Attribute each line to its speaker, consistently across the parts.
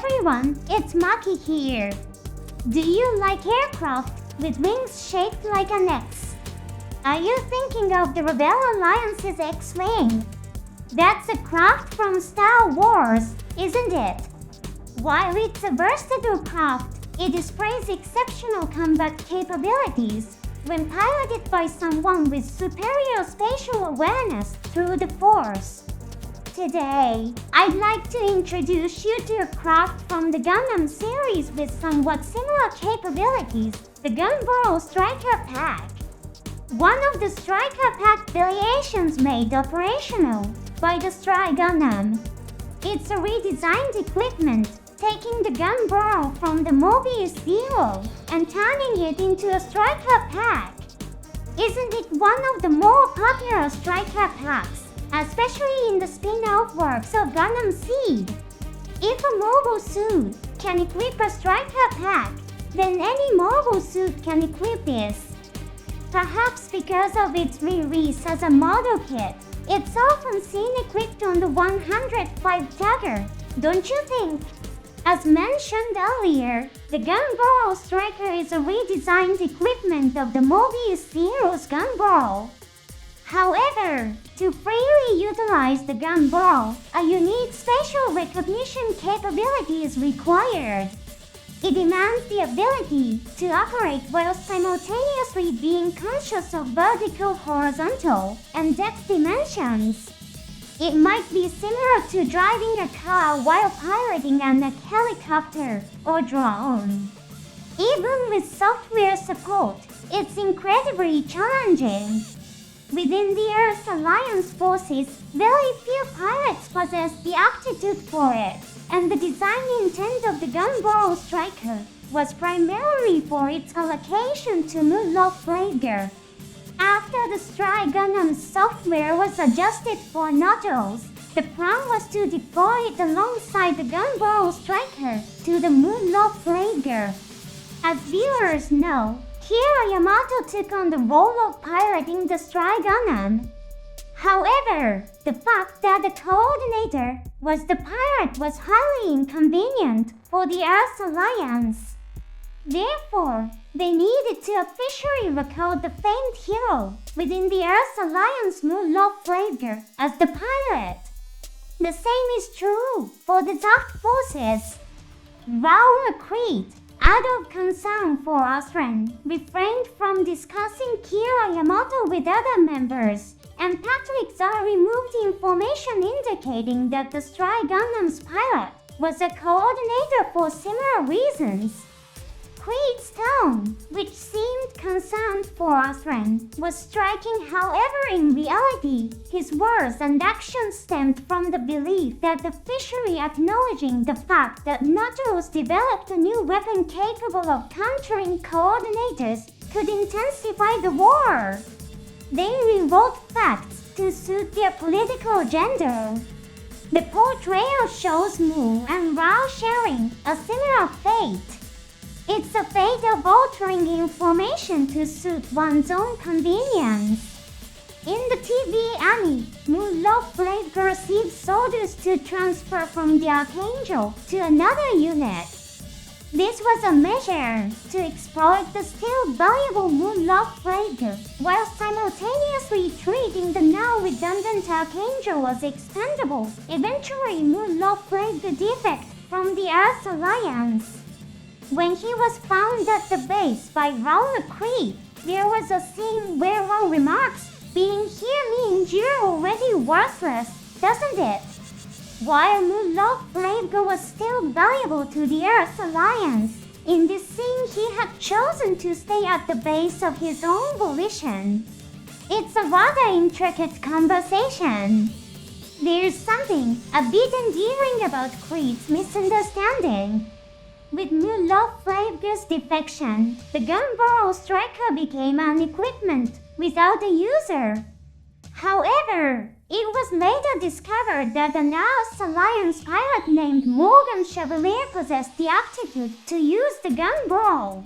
Speaker 1: everyone, it's Maki here. Do you like aircraft with wings shaped like an X? Are you thinking of the Rebel Alliance's X-Wing? That's a craft from Star Wars, isn't it? While it's a versatile craft, it displays exceptional combat capabilities when piloted by someone with superior spatial awareness through the Force. Today, I'd like to introduce you to a craft from the Gundam series with somewhat similar capabilities, the GUNBARREL Striker Pack. One of the Striker Pack variations made operational by the Stry Gundam. It's a redesigned equipment, taking the GUNBARREL from the Mobius Zero and turning it into a Striker Pack. Isn't it one of the more popular Striker Packs? Especially in the spin-off works of Gundam Seed. If a mobile suit can equip a Striker Pack, then any mobile suit can equip this. Perhaps because of its release as a model kit, it's often seen equipped on the 105 Dagger, don't you think? As mentioned earlier, the GUNBARREL Striker is a redesigned equipment of the Mobius Zero's GUNBARREL. However, to freely utilize the GUNBARREL, a unique spatial recognition capability is required. It demands the ability to operate while simultaneously being conscious of vertical, horizontal, and depth dimensions. It might be similar to driving a car while piloting a helicopter or drone. Even with software support, it's incredibly challenging. Within the Earth Alliance forces, very few pilots possess the aptitude for it, and the design intent of the GUNBARREL Striker was primarily for its allocation to Megalive-GN. After the Stry Gundam's software was adjusted for nodules, the plan was to deploy it alongside the GUNBARREL Striker to the Megalive-GN. As viewers know, Kira Yamato took on the role of piloting the Stry Gundam. However, the fact that the coordinator was the pilot was highly inconvenient for the Earth Alliance. Therefore, they needed to officially record the famed hero within the Earth Alliance Megalive-GN as the pilot. The same is true for the Dark Forces. Raul Creed, out of concern for Asren, refrained from discussing Kira Yamato with other members, and Patrick Zar removed information indicating that the Stry Gundam's pilot was a coordinator for similar reasons. Creed's tone, which seemed concerned for Asren, was striking. However, in reality, his words and actions stemmed from the belief that officially acknowledging the fact that Nautilus developed a new weapon capable of countering coordinators could intensify the war. They rewrote facts to suit their political agenda. The portrayal shows Mu and Rao sharing a similar fate. It's a fate of altering information to suit one's own convenience. In the TV anime, Megalive-GN receives orders to transfer from the Archangel to another unit. This was a measure to exploit the still valuable Megalive-GN while simultaneously treating the now redundant Archangel as expendable, eventually Megalive-GN defect from the Earth Alliance. When he was found at the base by Raul Creed, there was a scene where Raul remarks, "Being here means you're already worthless, doesn't it?" While Megalive-GN was still valuable to the Earth Alliance, in this scene he had chosen to stay at the base of his own volition. It's a rather intricate conversation. There's something a bit endearing about Creed's misunderstanding. With Megalive-GN's defection, the GUNBARREL Striker became an equipment without a user. However, it was later discovered that an Earth Alliance pilot named Morgan Chevalier possessed the aptitude to use the GUNBARREL.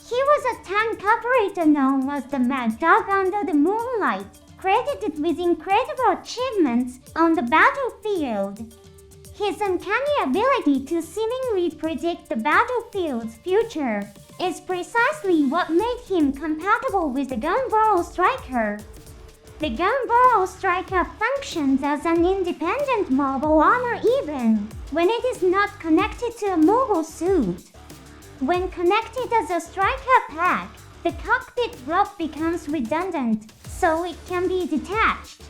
Speaker 1: He was a tank operator known as the Mad Dog under the moonlight, credited with incredible achievements on the battlefield. His uncanny ability to seemingly predict the battlefield's future is precisely what made him compatible with the Gunbarrel Striker. The Gunbarrel Striker functions as an independent mobile armor even when it is not connected to a mobile suit. When connected as a striker pack, the cockpit block becomes redundant, so it can be detached.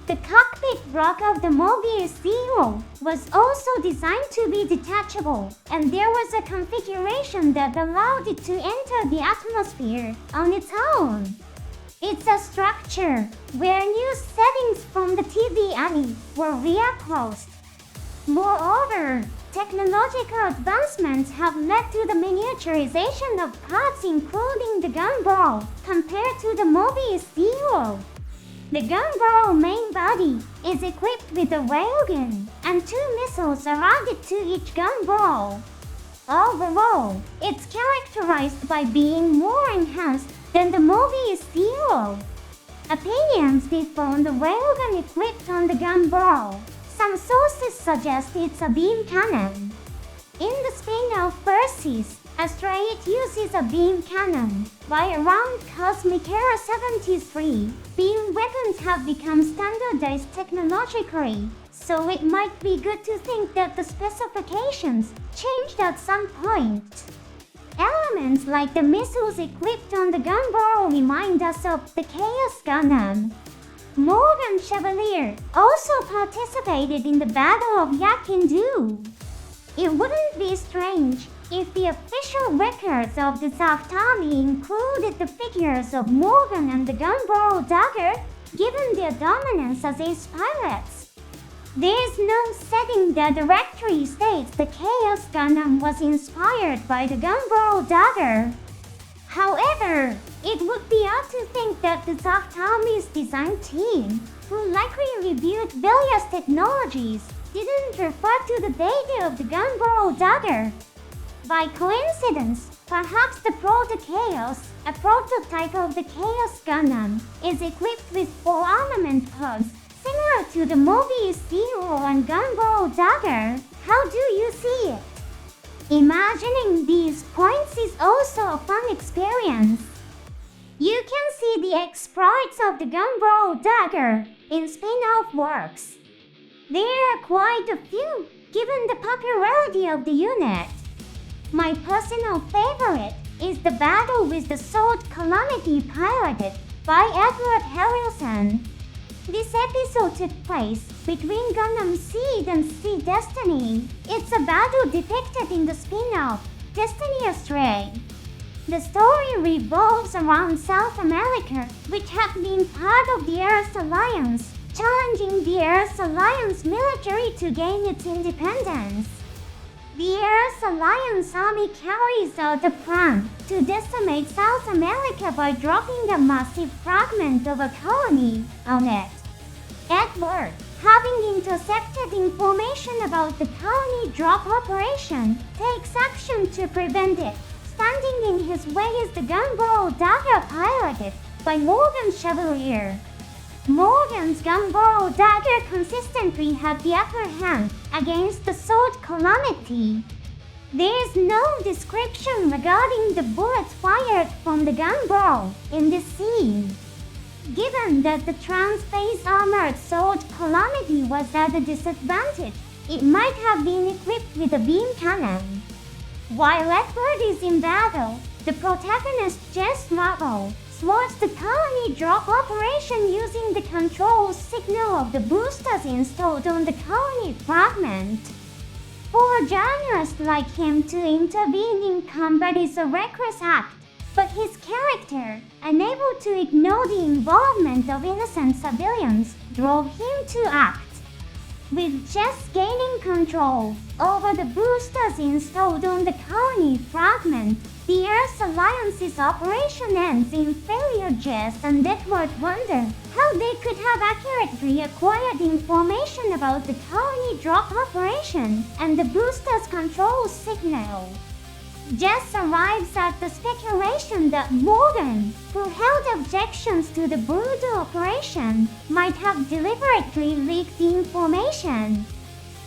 Speaker 1: The cockpit block of the Mobius Zero was also designed to be detachable, and there was a configuration that allowed it to enter the atmosphere on its own. It's a structure where new settings from the TV anime were reapproached. Moreover, technological advancements have led to the miniaturization of parts including the Gunbarrel compared to the Mobius Zero. The Gunbarrel main body is equipped with a railgun, and 2 missiles are added to each Gunbarrel. Overall, it's characterized by being more enhanced than the Mobius Zero. Opinions differ on the railgun equipped on the Gunbarrel. Some sources suggest it's a beam cannon. In the spin-off Versus, Astray uses a beam cannon, while around Cosmic Era 73, beam weapons have become standardized technologically, so it might be good to think that the specifications changed at some point. Elements like the missiles equipped on the Gunbarrel remind us of the Chaos Gundam. Morgan Chevalier also participated in the Battle of Yakindu. It wouldn't be strange if the official records of the Soft Army included the figures of Morgan and the Gunbarrel Dagger, given their dominance as ace pilots. There is no setting that directly states the Chaos Gundam was inspired by the Gunbarrel Dagger. However, it would be odd to think that the Soft Army's design team, who likely reviewed various technologies, didn't refer to the data of the Gunbarrel Dagger. By coincidence, perhaps the Proto-Chaos, a prototype of the Chaos Gundam, is equipped with 4 armament pods, similar to the Mobius Zero and Gunbarrel Dagger. How do you see it? Imagining these points is also a fun experience. You can see the exploits of the Gunbarrel Dagger in spin-off works. There are quite a few, given the popularity of the unit. My personal favorite is the battle with the Sword Calamity piloted by Edward Harrelson. This episode took place between Gundam Seed and Seed Destiny. It's a battle depicted in the spin-off Destiny Astray. The story revolves around South America, which had been part of the Earth Alliance, challenging the Earth Alliance military to gain its independence. The Earth Alliance Army carries out a plan to decimate South America by dropping a massive fragment of a colony on it. Edward, having intercepted information about the colony drop operation, takes action to prevent it. Standing in his way is the Gunbarrel Dagger piloted by Morgan Chevalier. Morgan's Gunbarrel Dagger consistently had the upper hand against the Sword Calamity. There is no description regarding the bullets fired from the Gunbarrel in this scene. Given that the trans-phase armored Sword Calamity was at a disadvantage, it might have been equipped with a beam cannon. While Edward is in battle, the protagonist Jess Marvel thwarts the colony drop operation using the control signal of the boosters installed on the colony fragment. For a journalist like him to intervene in combat is a reckless act, but his character, unable to ignore the involvement of innocent civilians, drove him to act. With Jess gaining control over the boosters installed on the colony fragment, the Earth Alliance's operation ends in failure. Jess and Edward wonder how they could have accurately acquired information about the colony drop operation and the boosters' control signal. Jess arrives at the speculation that Morgan, who held objections to the brutal operation, might have deliberately leaked the information.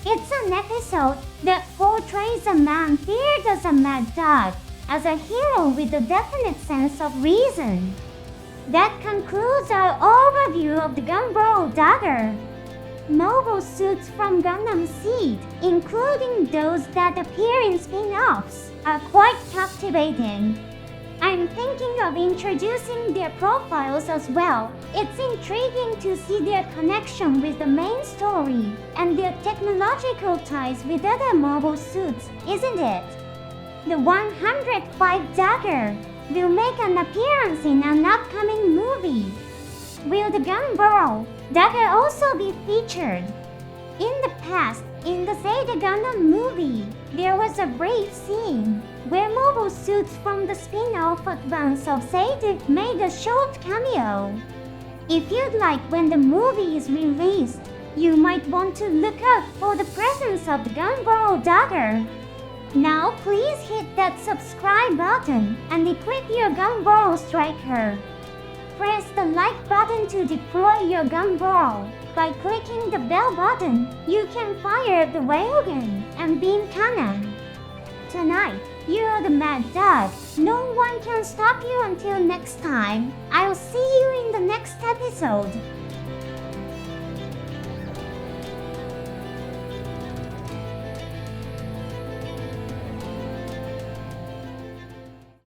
Speaker 1: It's an episode that portrays a man feared as a mad dog, as a hero with a definite sense of reason. That concludes our overview of the GUNBARREL Dagger. Mobile suits from Gundam Seed, including those that appear in spin-offs, are quite captivating. I'm thinking of introducing their profiles as well. It's intriguing to see their connection with the main story and their technological ties with other mobile suits, isn't it? The 105 Dagger will make an appearance in an upcoming movie. Will the GUNBARREL Dagger also be featured? In the past, in the Zeta Gundam movie, there was a brief scene where mobile suits from the spin-off Advance of Zeta made a short cameo. If you'd like when the movie is released, you might want to look out for the presence of the GUNBARREL Dagger. Now please hit that subscribe button and equip your GUNBARREL Striker. Press the like button to deploy your GUNBARREL. By clicking the bell button, you can fire the railgun and beam cannon. Tonight, you are the mad dog. No one can stop you until next time. I'll see you in the next episode.